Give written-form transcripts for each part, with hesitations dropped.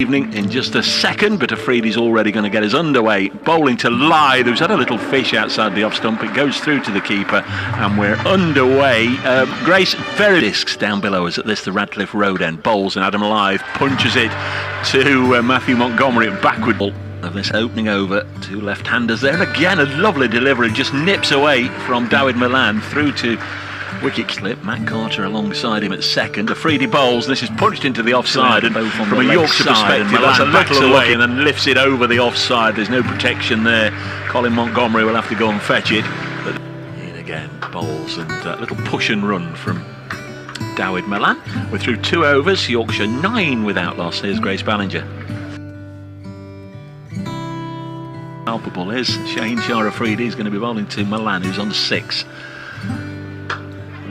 Evening in just a second, but Afridi's already going to get us underway. Bowling to Lyth, who's had a little fish outside the off stump. It goes through to the keeper, and we're underway. Grace, very discs down below us at the Radcliffe Road end. Bowls, and Adam Lyth punches it to Matthew Montgomery, backward ball of this opening over. Two left-handers there, and again a lovely delivery, just nips away from Dawid Malan through to wicket slip. Matt Carter alongside him at second. Afridi bowls, and this is punched into the offside, and from a Yorkshire perspective that's a little away and then lifts it over the offside. There's no protection there. Colin Montgomery will have to go and fetch it, but in again bowls, and a little push and run from Dawid Malan. We're through 2 overs, Yorkshire 9 without loss. Here's Grace Ballinger. Palpable is Shaheen Shah Afridi is going to be bowling to Malan, who's on 6.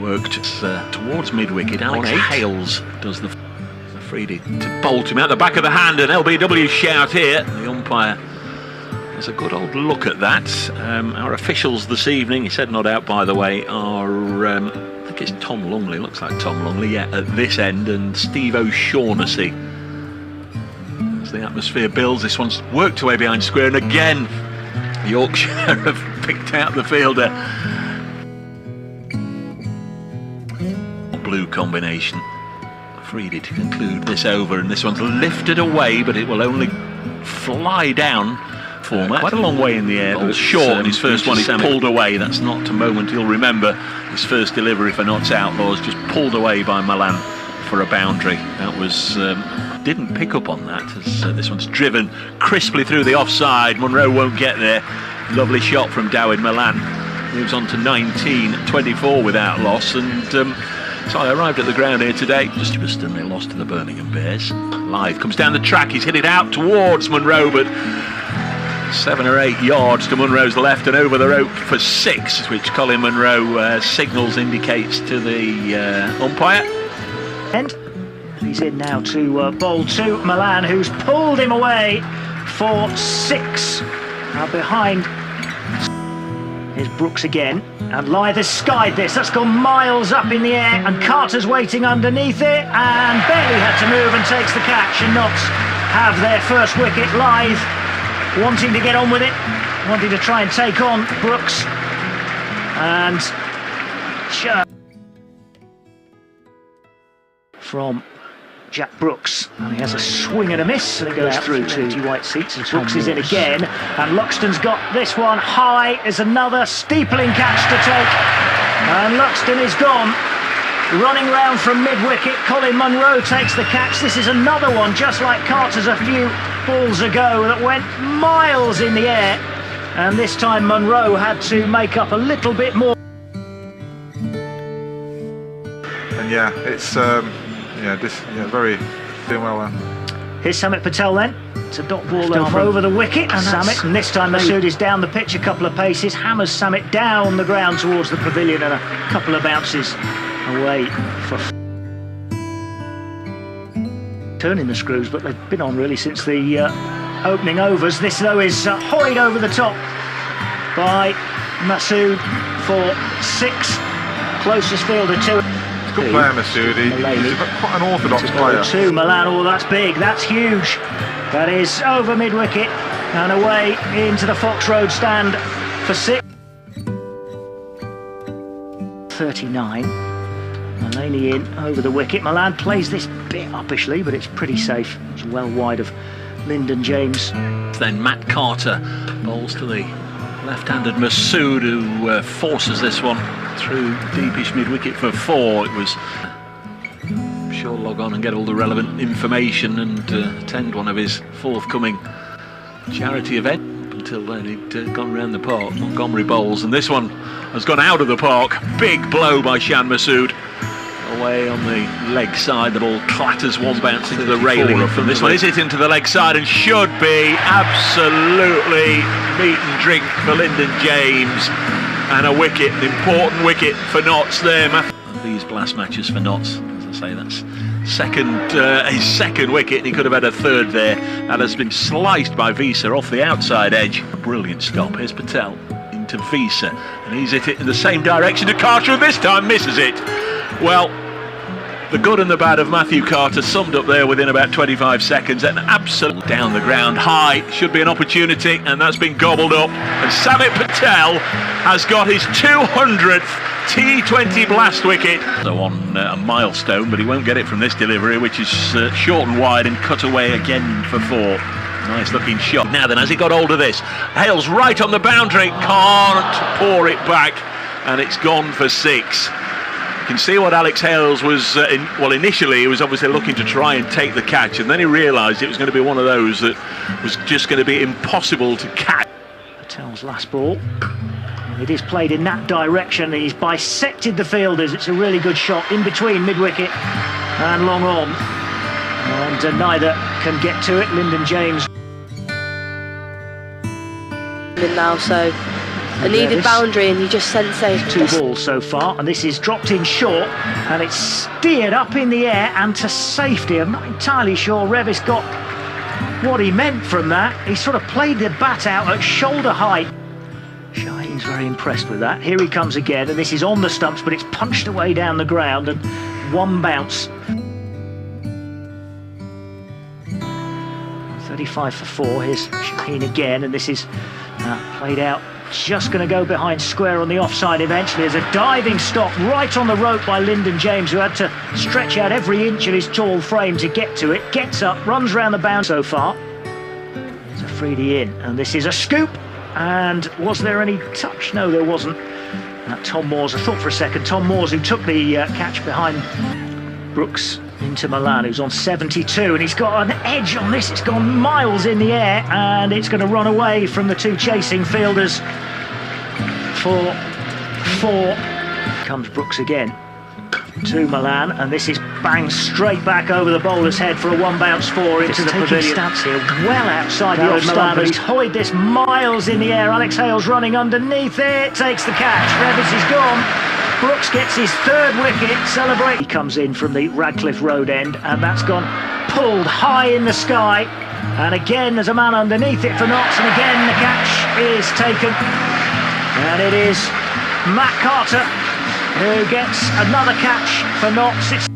Worked towards mid-wicket. Alex Hales does the Afridi to bolt him out the back of the hand, and LBW shout here. The umpire has a good old look at that. Our officials this evening, he said not out by the way, are I think it's Tom Longley, looks like Tom Longley, yeah, at this end, and Steve O'Shaughnessy. As the atmosphere builds, this one's worked away behind square, and again Yorkshire have picked out the fielder. Blue combination. Afridi to conclude this over, and this one's lifted away, but it will only fly down format. Quite a long way in the air, but short, and his first one is pulled away. That's not a moment he'll remember. His first delivery for Notts Outlaws, just pulled away by Malan for a boundary. That was didn't pick up on that, as this one's driven crisply through the offside. Munro won't get there. Lovely shot from Dawid Malan. Moves on to 19-24 without loss, and so I arrived at the ground here today just as they lost to the Birmingham Bears. Lyth comes down the track, he's hit it out towards Munro, but 7 or 8 yards to Munro's left and over the rope for 6, which Colin Munro signals, indicates to the umpire. And he's in now to bowl to Malan, who's pulled him away for 6. Now behind is Brooks again, and Lyth has skied this. That's gone miles up in the air, and Carter's waiting underneath it, and barely had to move and takes the catch, and Notts have their first wicket. Lyth wanting to get on with it, wanting to try and take on Brooks, and from Jack Brooks, and he has a swing and a miss, and it goes through to empty white seats, and Brooks is in again, and Luxton's got this one high. Is another steepling catch to take, and Luxton is gone. Running round from mid-wicket, Colin Munro takes the catch. This is another one, just like Carter's a few balls ago, that went miles in the air, and this time Munro had to make up a little bit more. And yeah, it's very doing well. Here's Samit Patel then. It's a dot ball over the wicket, and Samit, and this time Masood is down the pitch a couple of paces, hammers Samit down the ground towards the pavilion, and a couple of bounces away for turning the screws, but they've been on really since the opening overs. This though is hoyed over the top by Masood for 6, closest fielder to it. Good player, Masood. He's quite an orthodox player. To Malan, oh that's big, that's huge. That is over mid-wicket and away into the Fox Road stand for 6. 39. Malaney in over the wicket. Malan plays this bit uppishly, but it's pretty safe. It's well wide of Lyndon James. Then Matt Carter bowls to the left-handed Masood, who forces this one through deepish mid-wicket for 4. It was sure log on and get all the relevant information and attend one of his forthcoming charity event. Until then he'd gone round the park. Montgomery bowls, and this one has gone out of the park. Big blow by Shan Masood. Away on the leg side, the ball clatters one bounce into the railing from this one. Is it into the leg side, and should be absolutely meat and drink for Lyndon James, and a wicket, an important wicket for Notts there. These blast matches for Notts, as I say, that's his second wicket. He could have had a third there. That has been sliced by Visa off the outside edge. A brilliant stop. Here's Patel into Visa, and he's hit it in the same direction to Carter, and this time misses it. Well, The good and the bad of Matthew Carter summed up there within about 25 seconds. An absolute down the ground high, should be an opportunity, and that's been gobbled up. And Samit Patel has got his 200th T20 blast wicket. So on a milestone, but he won't get it from this delivery, which is short and wide and cut away again for 4. Nice looking shot. Now then, as he got hold of this, Hales right on the boundary, can't pour it back, and it's gone for 6. You can see what Alex Hales was, initially he was obviously looking to try and take the catch, and then he realised it was going to be one of those that was just going to be impossible to catch. Patel's last ball. And it is played in that direction. He's bisected the fielders. It's a really good shot in between mid-wicket and long on. And neither can get to it. Lyndon James. Now, so a needed boundary, and he just sends it. 2 balls so far, and this is dropped in short, and it's steered up in the air and to safety. I'm not entirely sure Revis got what he meant from that. He sort of played the bat out at shoulder height. Shaheen's very impressed with that. Here he comes again, and this is on the stumps, but it's punched away down the ground, and 1 bounce. 35 for 4. Here's Shaheen again, and this is played out. Just going to go behind square on the offside eventually. There's a diving stop right on the rope by Lyndon James, who had to stretch out every inch of his tall frame to get to it. Gets up, runs round the bound so far. There's Afridi in, and this is a scoop. And was there any touch? No, there wasn't. Tom Moores, I thought for a second, Tom Moores, who took the catch behind Brooks into Malan, who's on 72, and he's got an edge on this. It's gone miles in the air, and it's going to run away from the 2 chasing fielders for 4. Comes Brooks again to Malan, and this is banged straight back over the bowler's head for a 1 bounce 4 into the pavilion. Stance here, well outside the off-stump, but he's hoyed this miles in the air. Alex Hales running underneath it, takes the catch. Revis is gone. Brooks gets his 3rd wicket, celebrate. He comes in from the Radcliffe Road end, and that's gone pulled high in the sky. And again, there's a man underneath it for Knox, and again the catch is taken. And it is Matt Carter who gets another catch for Knox. It's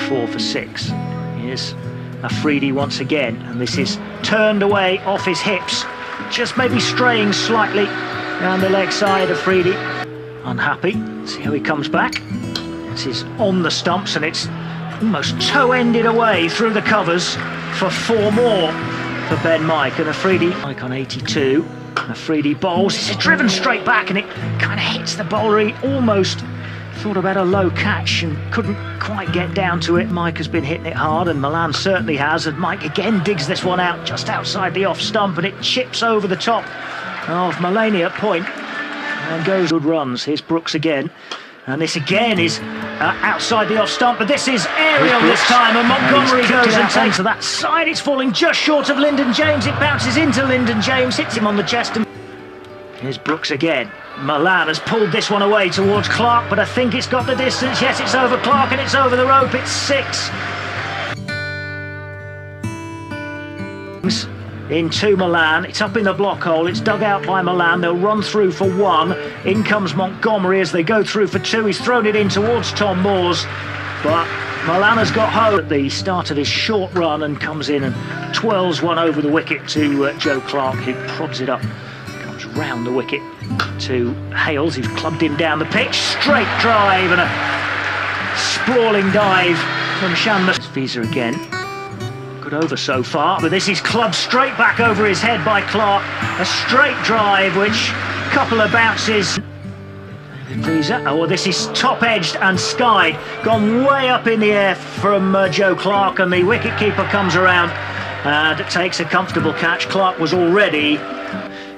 4 for 6. Here's Afridi once again, and this is turned away off his hips, just maybe straying slightly down the leg side. Afridi unhappy. See how he comes back. This is on the stumps, and it's almost toe-ended away through the covers for 4 more for Ben Mike. And Afridi, Mike on 82. Afridi bowls. It's driven straight back, and it kind of hits the bowler. He almost thought about a low catch and couldn't quite get down to it. Mike has been hitting it hard, and Malan certainly has. And Mike again digs this one out just outside the off stump, and it chips over the top of Maloney at point and goes good runs. Here's Brooks again, and this again is outside the off stump, but this is aerial this time, and Montgomery goes and takes to that side. It's falling just short of Lyndon James. It bounces into Lyndon James, hits him on the chest. And here's Brooks again. Malan has pulled this one away towards Clark, but I think it's got the distance. Yes, it's over Clark, and it's over the rope. It's 6. Into Malan, it's up in the block hole, it's dug out by Malan. They'll run through for 1. In comes Montgomery as they go through for 2. He's thrown it in towards Tom Moores, but Malan has got home at the start of his short run and comes in and twirls one over the wicket to Joe Clark, who prods it up, comes round the wicket to Hales, who's clubbed him down the pitch. Straight drive and a sprawling dive from Shanmus. Visa again. Good over so far, but this is clubbed straight back over his head by Clark. A straight drive, which couple of bounces. Visa. Oh, this is top-edged and skied. Gone way up in the air from Joe Clark, and the wicketkeeper comes around and takes a comfortable catch. Clark was already...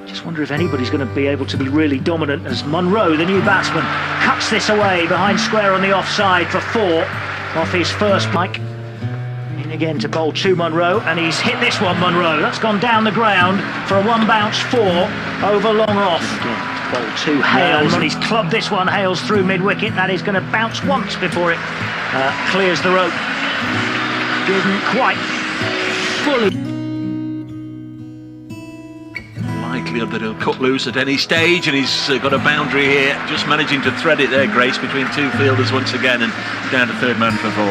Just wonder if anybody's going to be able to be really dominant as Munro, the new batsman, cuts this away behind square on the offside for 4 off his first. Mike in again to bowl to Munro, and he's hit this one, Munro. That's gone down the ground for a 1 bounce 4 over long off. Again, bowl to Hales, and he's clubbed this one. Hales through mid-wicket. That is going to bounce once before it clears the rope. Didn't quite fully. likelihood that he'll cut loose at any stage, and he's got a boundary here, just managing to thread it there, Grace, between two fielders once again, and down to third man for 4.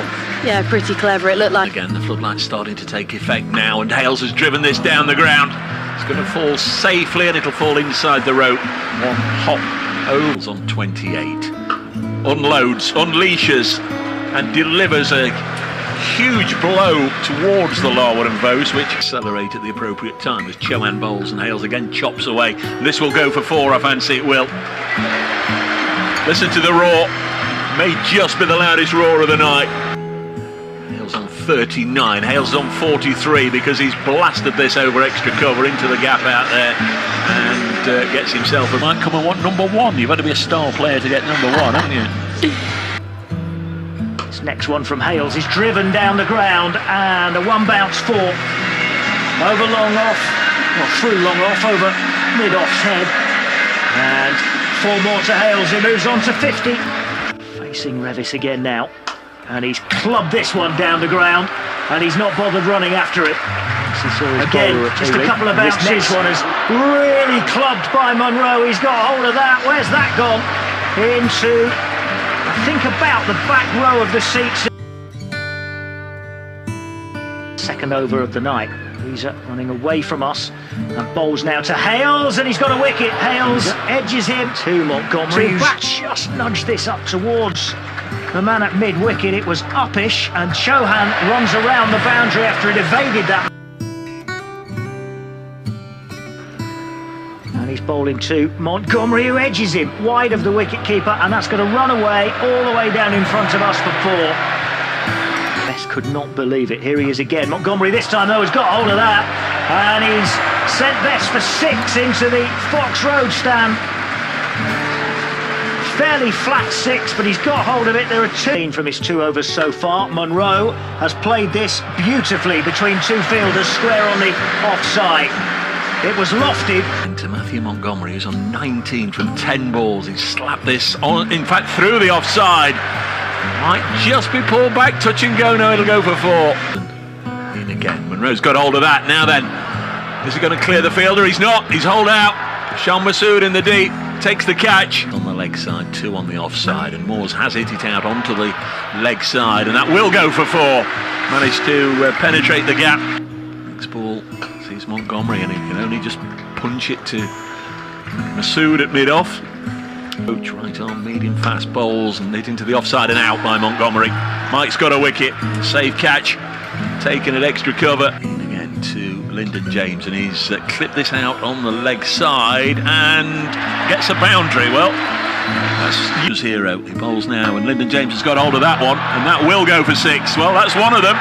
Yeah, pretty clever. It looked like. Again, the floodlight's starting to take effect now, and Hales has driven this down the ground. It's going to fall safely, and it'll fall inside the rope. One hop ovals on 28. Unloads, unleashes, and delivers a huge blow towards the larwood and Vos, which accelerate at the appropriate time as Chohan bowls, and Hales again chops away. This will go for 4, I fancy it will. Listen to the roar. May just be the loudest roar of the night. Hales on 39, Hales on 43, because he's blasted this over extra cover into the gap out there, and gets himself. Might come and want number 1. You've had to be a star player to get number 1, haven't you? This next one from Hales is driven down the ground, and a 1-bounce 4 over long off, well, through long off, over mid-off's head, and 4 more to Hales. He moves on to 50. Facing Revis again now, and he's clubbed this one down the ground, and he's not bothered running after it. Again, just a couple of bounces. This one is really clubbed by Munro. He's got hold of that. Where's that gone? Into, I think, about the back row of the seats. Second over of the night. He's running away from us, and bowls now to Hales, and he's got a wicket. Hales edges him to Montgomery. That just nudged this up towards the man at mid-wicket. It was uppish, and Chohan runs around the boundary after it evaded that. And he's bowling to Montgomery, who edges him wide of the wicket-keeper, and that's going to run away all the way down in front of us for 4. Best could not believe it. Here he is again. Montgomery this time, though, has got hold of that, and he's sent Best for 6 into the Fox Road stand. Fairly flat 6, but he's got hold of it. There are 2 from his 2 overs so far. Munro has played this beautifully between 2 fielders, square on the offside. It was lofted. To Matthew Montgomery, who's on 19 from 10 balls. He slapped this on, in fact, through the offside. Might just be pulled back, touch and go. No, it'll go for 4. In again. Munro's got hold of that. Now then, is he going to clear the fielder? He's not. He's holed out. Shan Masood in the deep takes the catch. On the leg side, 2 on the offside, and Moores has hit it out onto the leg side, and that will go for 4. Managed to penetrate the gap. Next ball sees Montgomery, and he can only just punch it to Masood at mid-off. Coach right arm medium fast bowls and hit into the offside and out by Montgomery. Mike's got a wicket, safe catch, taken at extra cover. In again to Lyndon James, and he's clipped this out on the leg side and gets a boundary. Well, that's his hero. He bowls now, and Lyndon James has got hold of that one, and that will go for 6. Well, that's one of them.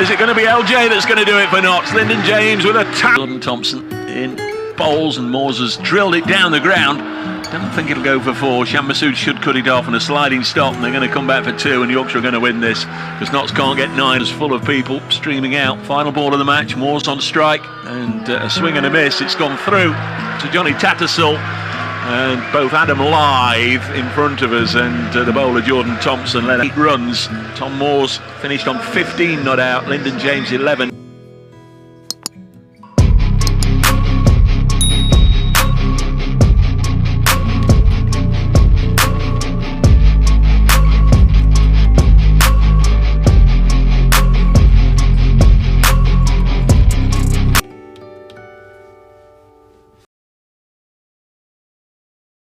Is it going to be LJ that's going to do it for Notts? Lyndon James with a tap. Gordon Thompson in bowls, and Moores has drilled it down the ground. Don't think it'll go for 4. Shan Masood should cut it off on a sliding stop, and they're going to come back for 2, and Yorkshire are going to win this because Notts can't get 9. It's full of people streaming out. Final ball of the match, Moores on strike, and a swing and a miss. It's gone through to Johnny Tattersall, and both Adam live in front of us, and the bowler Jordan Thompson led 8 runs. Tom Moores finished on 15 not out, Lyndon James 11.